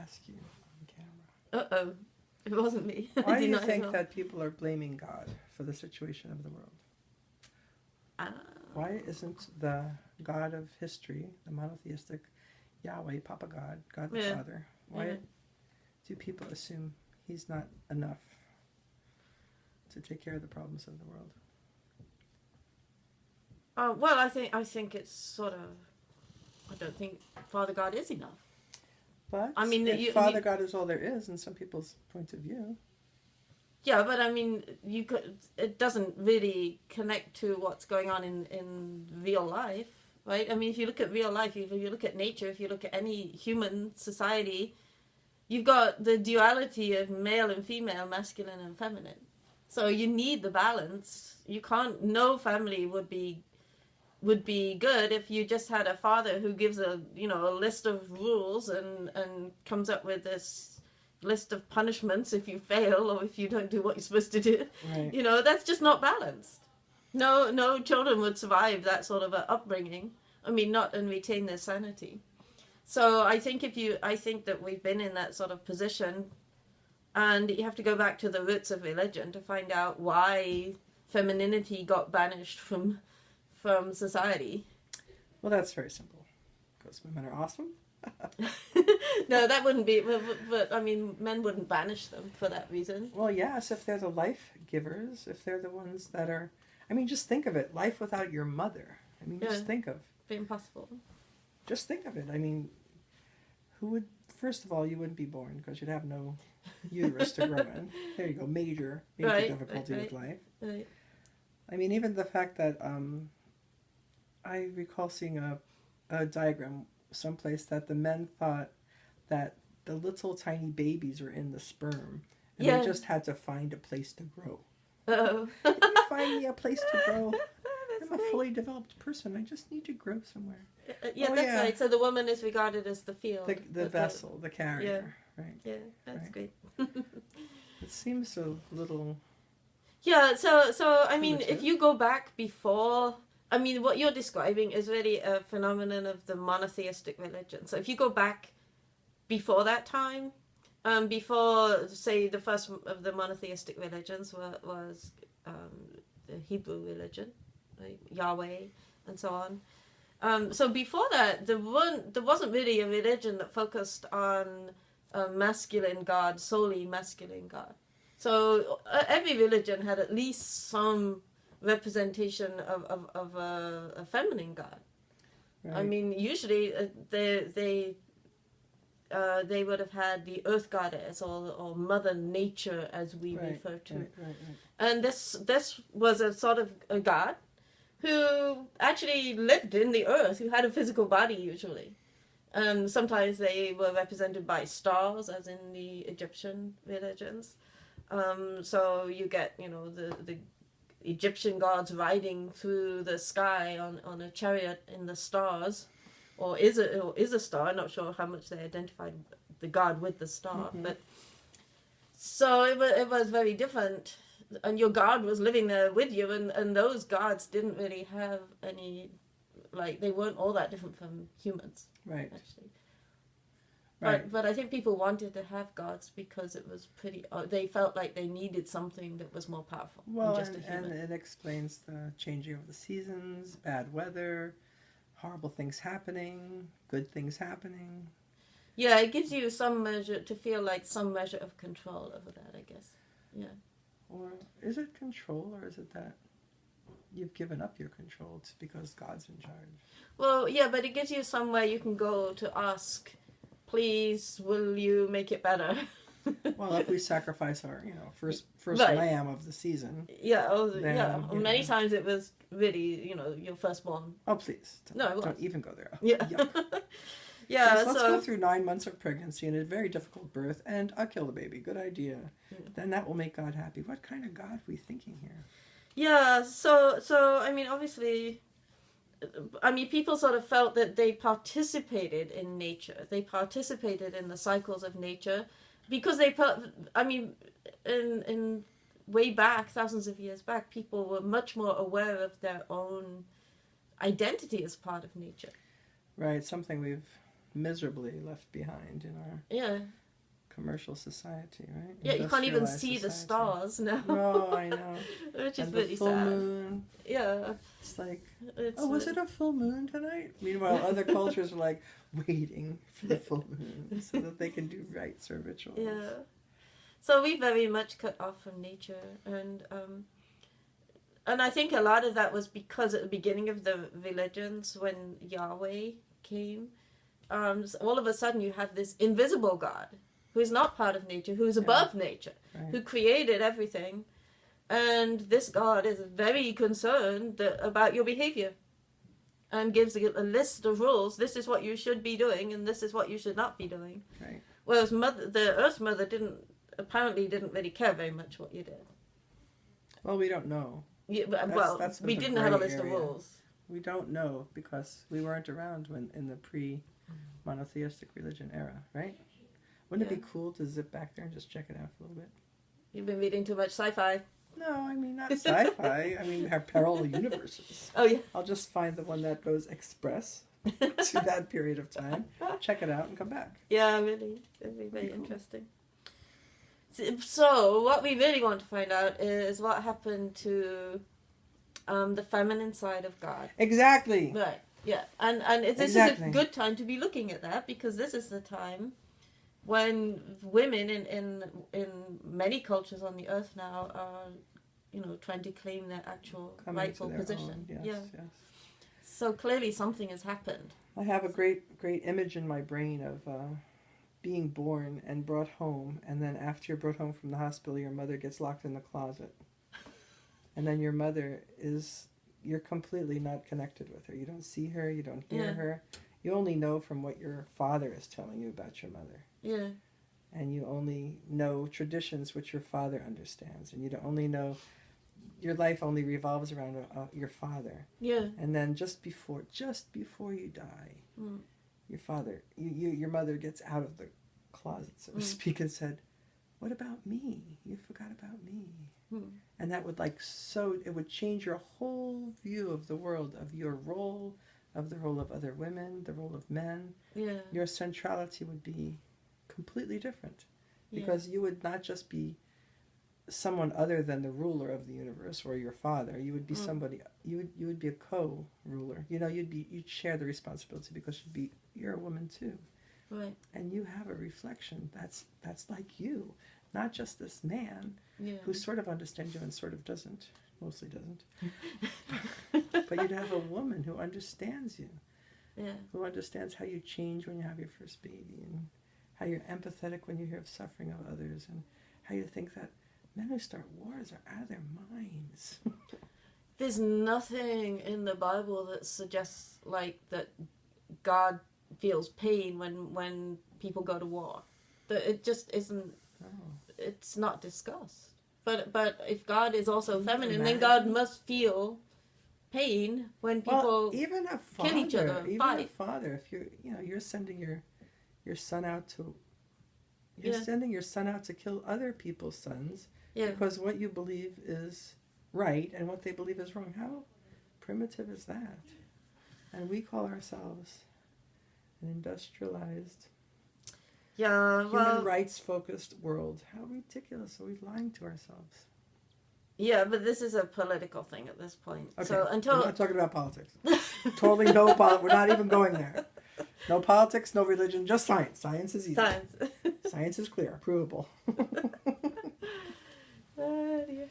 ask you on camera. Uh-oh. It wasn't me. Why do you think that people are blaming God for the situation of the world? Why isn't the God of history, the monotheistic Yahweh, Papa God, God the Father, why do people assume he's not enough to take care of the problems of the world? Well, I think it's sort of, I don't think Father God is enough. But I mean, if Father God is all there is in some people's point of view. Yeah, but I mean, it doesn't really connect to what's going on in real life, right? I mean, if you look at real life, if you look at nature, if you look at any human society, you've got the duality of male and female, masculine and feminine. So you need the balance. You can't, no family would be good if you just had a father who gives a list of rules and comes up with this list of punishments if you fail or if you don't do what you're supposed to do. Right. That's just not balanced. No children would survive that sort of a upbringing. I mean, not and retain their sanity. So I think that we've been in that sort of position, and you have to go back to the roots of religion to find out why femininity got banished from society. Well, that's very simple. Because women are awesome. No, that wouldn't be. But I mean, men wouldn't banish them for that reason. Well, yes, if they're the life givers, if they're the ones that are. I mean, just think of it. Life without your mother. I mean, just think of. Be impossible. Just think of it. I mean, who would? First of all, you wouldn't be born because you'd have no uterus to grow in. There you go. Major difficulty with life. Right. I mean, even the fact that I recall seeing a diagram someplace that the men thought that the little tiny babies were in the sperm and they just had to find a place to grow. Oh. Can you find me a place to grow? I'm a fully developed person. I just need to grow somewhere. That's right. So the woman is regarded as the field. The vessel, the carrier. Yeah. Right. Yeah, that's great. It seems a little... Yeah, so I mean, if you go back before... I mean, what you're describing is really a phenomenon of the monotheistic religion. So if you go back before that time, before, say, the first of the monotheistic religions was the Hebrew religion, right? Yahweh, and so on. So before that, there wasn't really a religion that focused on a masculine God, solely masculine God. So every religion had at least some representation of a feminine God. Right. I mean, usually they would have had the earth goddess or Mother Nature, as we refer to. Right. And this was a sort of a god who actually lived in the earth, who had a physical body usually. Sometimes they were represented by stars, as in the Egyptian religions. So you get, the Egyptian gods riding through the sky on a chariot in the stars, or is a star. I'm not sure how much they identified the god with the star, but so it was very different, and your god was living there with you, and those gods didn't really have any, they weren't all that different from humans, right? Actually. Right. But I think people wanted to have gods because it was pretty... they felt like they needed something that was more powerful than just a human. And it explains the changing of the seasons, bad weather, horrible things happening, good things happening. Yeah, it gives you some measure, to feel like some measure of control over that, I guess. Yeah. Or is it control, or is it that you've given up your control because God's in charge? Well, yeah, but it gives you somewhere you can go to ask... Please, will you make it better? Well, if we sacrifice our, first lamb of the season. Yeah, many times it was really, your firstborn. Oh, please. Don't even go there. Yeah. Yeah, let's go through 9 months of pregnancy and a very difficult birth, and I'll kill the baby. Good idea. Then that will make God happy. What kind of God are we thinking here? Yeah, so I mean, obviously... people sort of felt that they participated in nature. They participated in the cycles of nature because in way back, thousands of years back, people were much more aware of their own identity as part of nature. Right, something we've miserably left behind in our Yeah. commercial society, right? Yeah, you can't even Industrialized see the society. stars now. No, I know. Which is And the really full sad. moon. Yeah. It's like, It's, oh, was it a full moon tonight? Meanwhile, other cultures are like waiting for the full moon so that they can do rites or rituals. Yeah. So we very much cut off from nature, and I think a lot of that was because at the beginning of the religions, when Yahweh came, so all of a sudden you have this invisible God who is not part of nature, who is above nature, Right. who created everything, and this God is very concerned about your behavior, and gives a list of rules. This is what you should be doing, and this is what you should not be doing. Right. Whereas the Earth Mother didn't really care very much what you did. Well, we don't know. Yeah, That's we the didn't have a gray list area. of rules. We don't know because we weren't around when in the pre-monotheistic religion era, right? Wouldn't it be cool to zip back there and just check it out for a little bit? You've been reading too much sci-fi. No, I mean not sci-fi. I mean our parallel universes. Oh yeah. I'll just find the one that goes express to that period of time, check it out, and come back. Yeah, really. It'd be very Cool. interesting. So, what we really want to find out is what happened to the feminine side of God. Exactly. Right. Yeah. And this is Exactly. a good time to be looking at that, because this is the time when women in many cultures on the earth now are, trying to claim their actual Coming rightful to their position. own. Yes, Yeah. yes. So clearly something has happened. I have a great image in my brain of being born and brought home, and then after you're brought home from the hospital, your mother gets locked in the closet. And then your mother you're completely not connected with her. You don't see her, you don't hear Yeah. her. You only know from what your father is telling you about your mother. Yeah. And you only know traditions which your father understands. And you don't only know, your life only revolves around your father. Yeah. And then just before you die, your mother gets out of the closet, so to speak, and said, "What about me? You forgot about me." And that would it would change your whole view of the world, of your role, of the role of other women, the role of men. Yeah. Your centrality would be completely different, because you would not just be someone other than the ruler of the universe or your father. You would be somebody. You would be a co-ruler. You'd share the responsibility, because you're a woman too. Right. And you have a reflection that's like you, not just this man who sort of understands you and sort of doesn't, mostly doesn't. But you'd have a woman who understands you, who understands how you change when you have your first baby, and how you're empathetic when you hear of suffering of others, and how you think that men who start wars are out of their minds. There's nothing in the Bible that suggests that God feels pain when people go to war. That it just isn't. Oh. It's not discussed. But if God is also Can you feminine, then imagine? God must feel pain when people even a father, kill each other, even fight. a father, if you're sending your son out to Yeah. sending your son out to kill other people's sons, Yeah. because what you believe is right and what they believe is wrong. How primitive is that? And we call ourselves an industrialized, human rights focused world. How ridiculous! Are we lying to ourselves? Yeah, but this is a political thing at this point. Okay, So we're until not talking about politics. Totally no we're not even going there. No politics, no religion, just science. Science is easy. science. Science is clear, provable. Oh, dear.